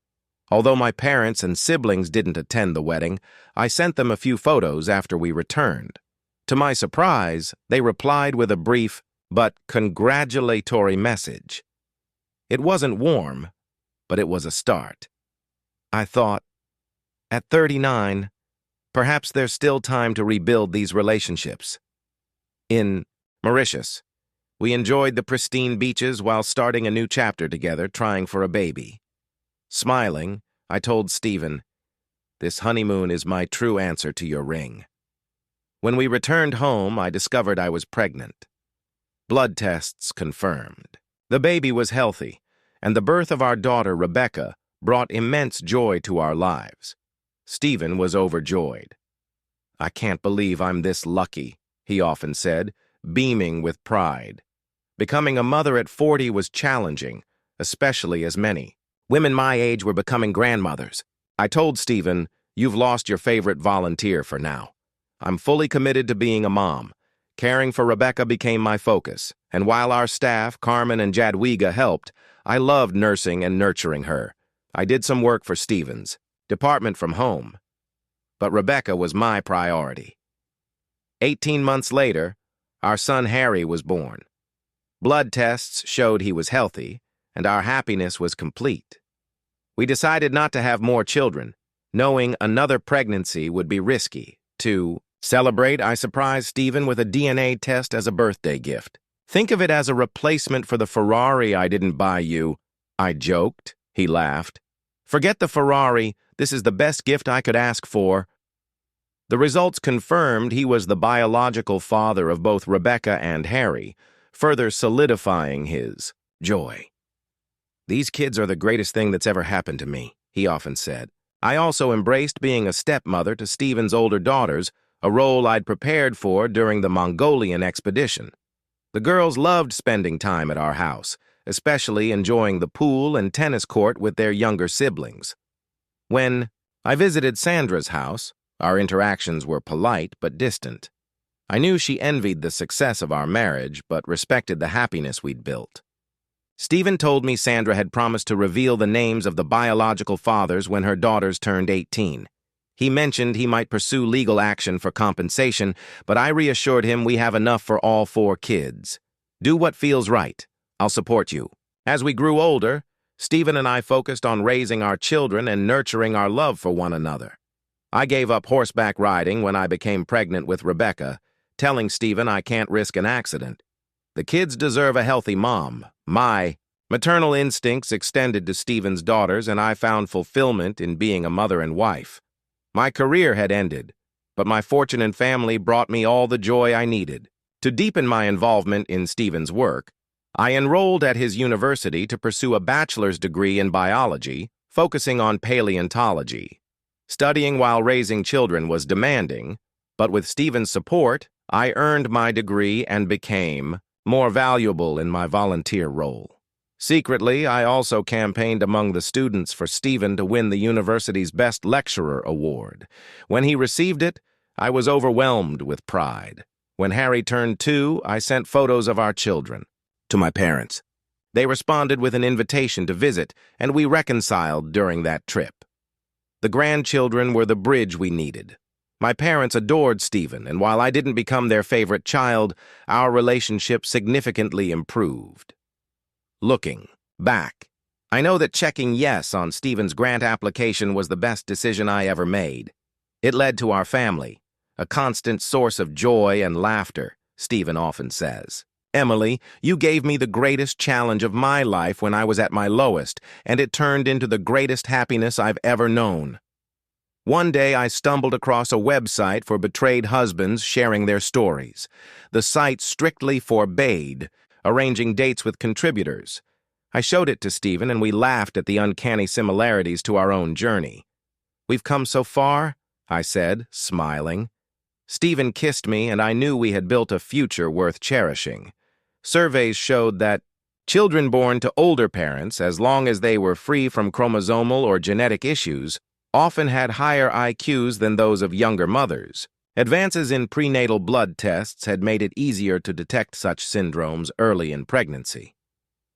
Although my parents and siblings didn't attend the wedding, I sent them a few photos after we returned. To my surprise, they replied with a brief but congratulatory message. It wasn't warm, but it was a start. I thought, at 39, perhaps there's still time to rebuild these relationships. In Mauritius, we enjoyed the pristine beaches while starting a new chapter together, trying for a baby. Smiling, I told Stephen, "This honeymoon is my true answer to your ring." When we returned home, I discovered I was pregnant. Blood tests confirmed. The baby was healthy, and the birth of our daughter, Rebecca, brought immense joy to our lives. Stephen was overjoyed. "I can't believe I'm this lucky," he often said, beaming with pride. Becoming a mother at 40 was challenging, especially as many women my age were becoming grandmothers. I told Stephen, "You've lost your favorite volunteer for now. I'm fully committed to being a mom." Caring for Rebecca became my focus, and while our staff, Carmen and Jadwiga, helped, I loved nursing and nurturing her. I did some work for Stephen's department from home, but Rebecca was my priority. 18 months later, our son Harry was born. Blood tests showed he was healthy, and our happiness was complete. We decided not to have more children, knowing another pregnancy would be risky. To celebrate, I surprised Stephen with a DNA test as a birthday gift. "Think of it as a replacement for the Ferrari I didn't buy you," I joked. He laughed. "Forget the Ferrari, this is the best gift I could ask for." The results confirmed he was the biological father of both Rebecca and Harry, further solidifying his joy. "These kids are the greatest thing that's ever happened to me," he often said. I also embraced being a stepmother to Stephen's older daughters, a role I'd prepared for during the Mongolian expedition. The girls loved spending time at our house, especially enjoying the pool and tennis court with their younger siblings. When I visited Sandra's house, our interactions were polite but distant. I knew she envied the success of our marriage but respected the happiness we'd built. Stephen told me Sandra had promised to reveal the names of the biological fathers when her daughters turned 18. He mentioned he might pursue legal action for compensation, but I reassured him we have enough for all 4 kids. "Do what feels right. I'll support you." As we grew older, Stephen and I focused on raising our children and nurturing our love for one another. I gave up horseback riding when I became pregnant with Rebecca, telling Stephen I can't risk an accident. The kids deserve a healthy mom. My maternal instincts extended to Stephen's daughters, and I found fulfillment in being a mother and wife. My career had ended, but my fortune and family brought me all the joy I needed. To deepen my involvement in Stephen's work, I enrolled at his university to pursue a bachelor's degree in biology, focusing on paleontology. Studying while raising children was demanding, but with Stephen's support, I earned my degree and became more valuable in my volunteer role. Secretly, I also campaigned among the students for Stephen to win the university's Best Lecturer award. When he received it, I was overwhelmed with pride. When Harry turned 2, I sent photos of our children to my parents. They responded with an invitation to visit, and we reconciled during that trip. The grandchildren were the bridge we needed. My parents adored Stephen, and while I didn't become their favorite child, our relationship significantly improved. Looking back, I know that checking yes on Stephen's grant application was the best decision I ever made. It led to our family, a constant source of joy and laughter, Stephen often says. "Emily, you gave me the greatest challenge of my life when I was at my lowest, and it turned into the greatest happiness I've ever known." One day I stumbled across a website for betrayed husbands sharing their stories. The site strictly forbade arranging dates with contributors. I showed it to Stephen, and we laughed at the uncanny similarities to our own journey. "We've come so far," I said, smiling. Stephen kissed me, and I knew we had built a future worth cherishing. Surveys showed that Children born to older parents, as long as they were free from chromosomal or genetic issues, often had higher IQs than those of younger mothers. Advances in prenatal blood tests had made it easier to detect such syndromes early in pregnancy.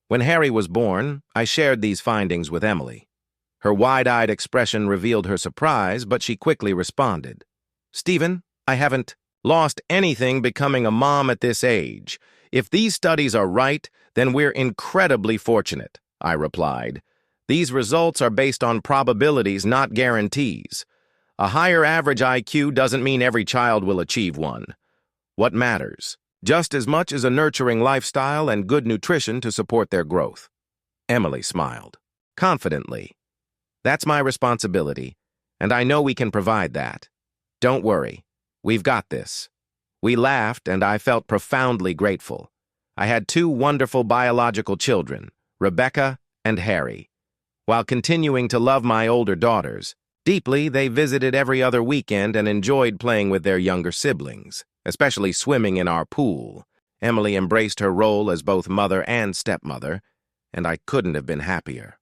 When Harry was born, I shared these findings with Emily. Her wide-eyed expression revealed her surprise, but she quickly responded. "Stephen, I haven't lost anything becoming a mom at this age. If these studies are right, then we're incredibly fortunate," I replied. "These results are based on probabilities, not guarantees. A higher average IQ doesn't mean every child will achieve one. What matters, just as much as a nurturing lifestyle and good nutrition to support their growth." Emily smiled, confidently. "That's my responsibility, and I know we can provide that. Don't worry, we've got this." We laughed, and I felt profoundly grateful. I had two wonderful biological children, Rebecca and Harry. While continuing to love my older daughters deeply, they visited every other weekend and enjoyed playing with their younger siblings, especially swimming in our pool. Emily embraced her role as both mother and stepmother, and I couldn't have been happier.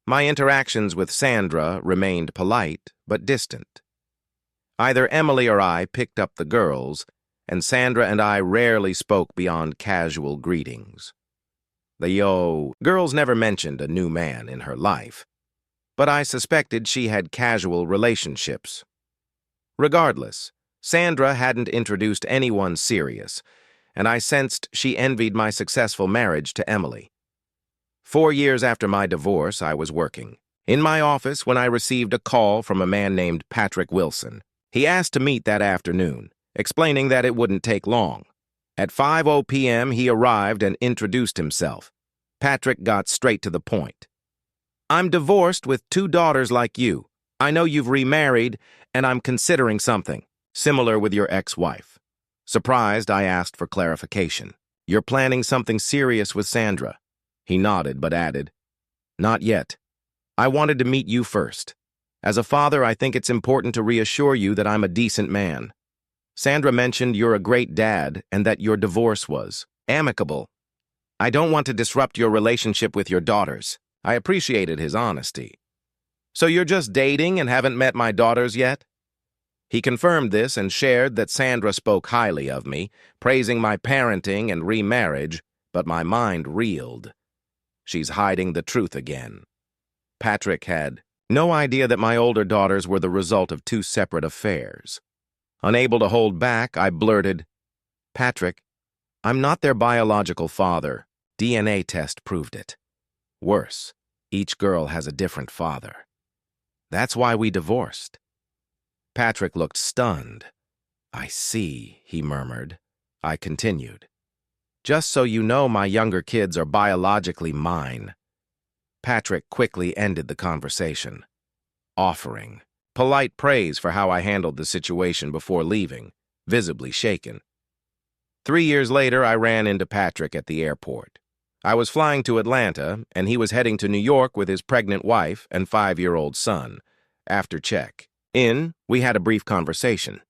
My interactions with Sandra remained polite but distant. Either Emily or I picked up the girls, and Sandra and I rarely spoke beyond casual greetings. The girls never mentioned a new man in her life, but I suspected she had casual relationships. Regardless, Sandra hadn't introduced anyone serious, and I sensed she envied my successful marriage to Emily. 4 years after my divorce, I was working in my office when I received a call from a man named Patrick Wilson. He asked to meet that afternoon, explaining that it wouldn't take long. At 5:00 p.m., he arrived and introduced himself. Patrick got straight to the point. "I'm divorced with 2 daughters like you. I know you've remarried, and I'm considering something similar with your ex-wife." Surprised, I asked for clarification. "You're planning something serious with Sandra?" He nodded but added, "Not yet. I wanted to meet you first. As a father, I think it's important to reassure you that I'm a decent man. Sandra mentioned you're a great dad and that your divorce was amicable. I don't want to disrupt your relationship with your daughters." I appreciated his honesty. "So you're just dating and haven't met my daughters yet?" He confirmed this and shared that Sandra spoke highly of me, praising my parenting and remarriage, but my mind reeled. She's hiding the truth again. Patrick had no idea that my older daughters were the result of 2 separate affairs. Unable to hold back, I blurted, "Patrick, I'm not their biological father. DNA test proved it. Worse, each girl has a different father. That's why we divorced." Patrick looked stunned. "I see," he murmured. I continued, "Just so you know, my younger kids are biologically mine." Patrick quickly ended the conversation, offering polite praise for how I handled the situation before leaving, visibly shaken. 3 years later, I ran into Patrick at the airport. I was flying to Atlanta, and he was heading to New York with his pregnant wife and 5-year-old son. After check-in, we had a brief conversation.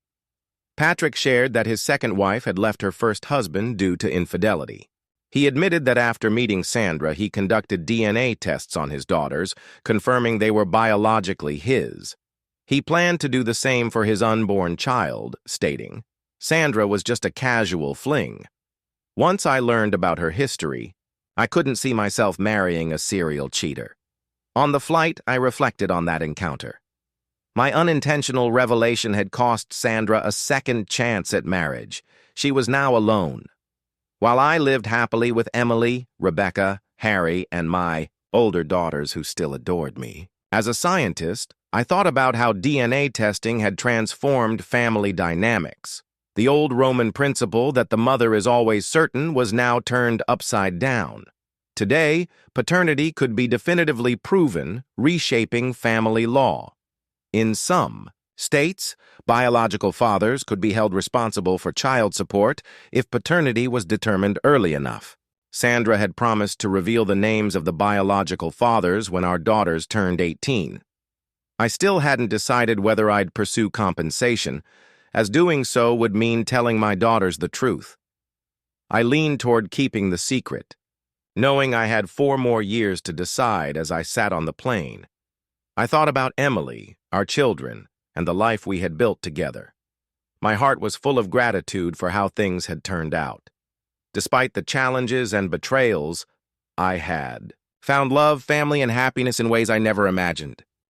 Patrick shared that his second wife had left her first husband due to infidelity. He admitted that after meeting Sandra, he conducted DNA tests on his daughters, confirming they were biologically his. He planned to do the same for his unborn child, stating, "Sandra was just a casual fling. Once I learned about her history, I couldn't see myself marrying a serial cheater." On the flight, I reflected on that encounter. My unintentional revelation had cost Sandra a second chance at marriage. She was now alone. While I lived happily with Emily, Rebecca, Harry, and my older daughters who still adored me. As a scientist, I thought about how DNA testing had transformed family dynamics. The old Roman principle that the mother is always certain was now turned upside down. Today, paternity could be definitively proven, reshaping family law. In some states, biological fathers could be held responsible for child support if paternity was determined early enough. Sandra had promised to reveal the names of the biological fathers when our daughters turned 18. I still hadn't decided whether I'd pursue compensation, as doing so would mean telling my daughters the truth. I leaned toward keeping the secret. knowing I had 4 more years to decide as I sat on the plane. I thought about Emily, our children, and the life we had built together. My heart was full of gratitude for how things had turned out. Despite the challenges and betrayals, I had found love, family, and happiness in ways I never imagined.